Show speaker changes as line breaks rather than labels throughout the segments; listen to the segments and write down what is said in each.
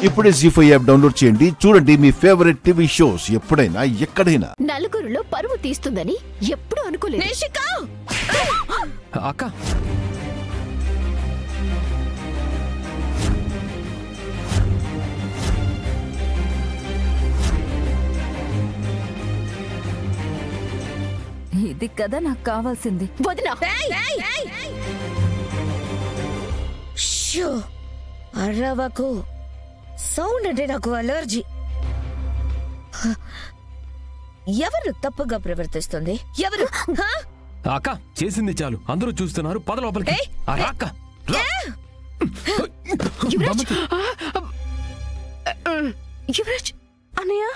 ఇప్పుడే జీ5 app download చేయండి. చూడండి మీ ఫేవరెట్ టీవీ షోస్ ఎప్పుడైనా ఎక్కడైనా.
నలుగురిలో పరువు తీస్తుందని ఎప్పుడు అనుకోలేదు.
అక్క
ఇది కదా నాకు కావాల్సింది.
వదినా
అరవకు. సౌండ్ అంటే నాకు అలర్జీ. ఎవరు తప్పుగా ప్రవర్తిస్తుంది? ఎవరు?
అక్క చేసింది చాలు, అందరూ చూస్తున్నారు, పద లోపలికి. అక్క
యువరాజ్ అన్నయ్య,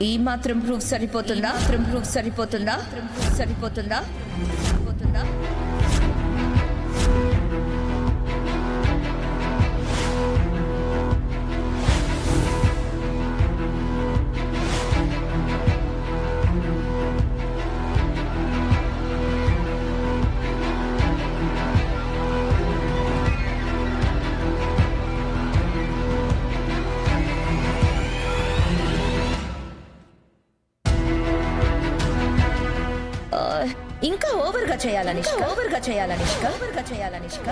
ఈ మాత్రం ప్రూఫ్ సరిపోతుందా? సరిపోతుందా? ఇంకా ఓవర్గా చేయాలనిష్క.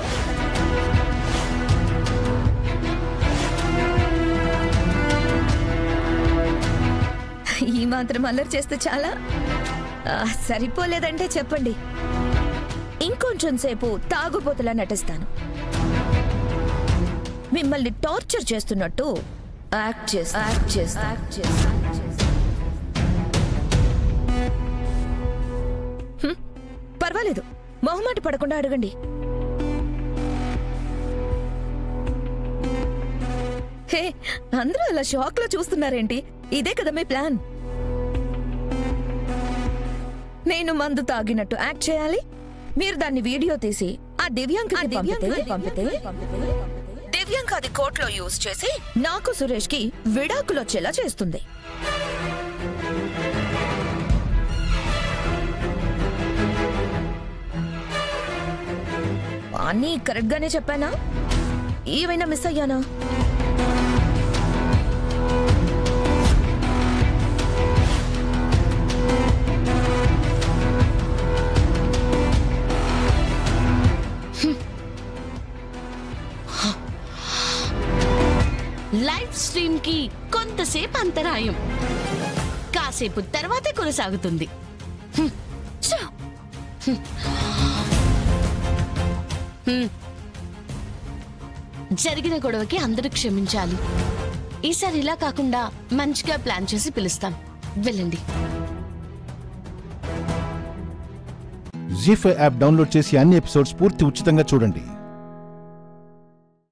ఈ మాత్రం అల్లరి చేస్తే చాలా సరిపోలేదంటే చెప్పండి, ఇంకొంచెం సేపు తాగుబోతులా నటిస్తాను. మిమ్మల్ని టార్చర్ చేస్తున్నట్టు యాక్ట్ చేస్తా. పర్వాలేదు, మొహమాట పడకుండా అడగండి. హే, అందరూ అలా షాక్ లో చూస్తున్నారేంటి? ఇదే కదా మీ ప్లాన్? నేను మందు తాగినట్టు యాక్ట్ చేయాలి, మీరు దాన్ని వీడియో తీసి ఆ దివ్యాంకకి పంపితే దివ్యాంక అది కోర్టులో యూజ్ చేసి నాకు సురేష్ కి విడాకులు వచ్చేలా చేస్తుంది. అన్నీ కరెక్ట్ గానే చెప్పానా? ఏమైనా మిస్ అయ్యానా?
లైవ్ స్ట్రీమ్ కి కొంతసేపు అంతరాయం, కాసేపు తర్వాతే కొనసాగుతుంది. జరిగిన గొడవకి అందరూ క్షమించాలి. ఈసారి ఇలా కాకుండా మంచిగా ప్లాన్ చేసి పిలుస్తాం. వెళ్ళండి.
జీ5 యాప్ డౌన్లోడ్ చేసి అన్ని ఎపిసోడ్స్ పూర్తి ఉచితంగా చూడండి.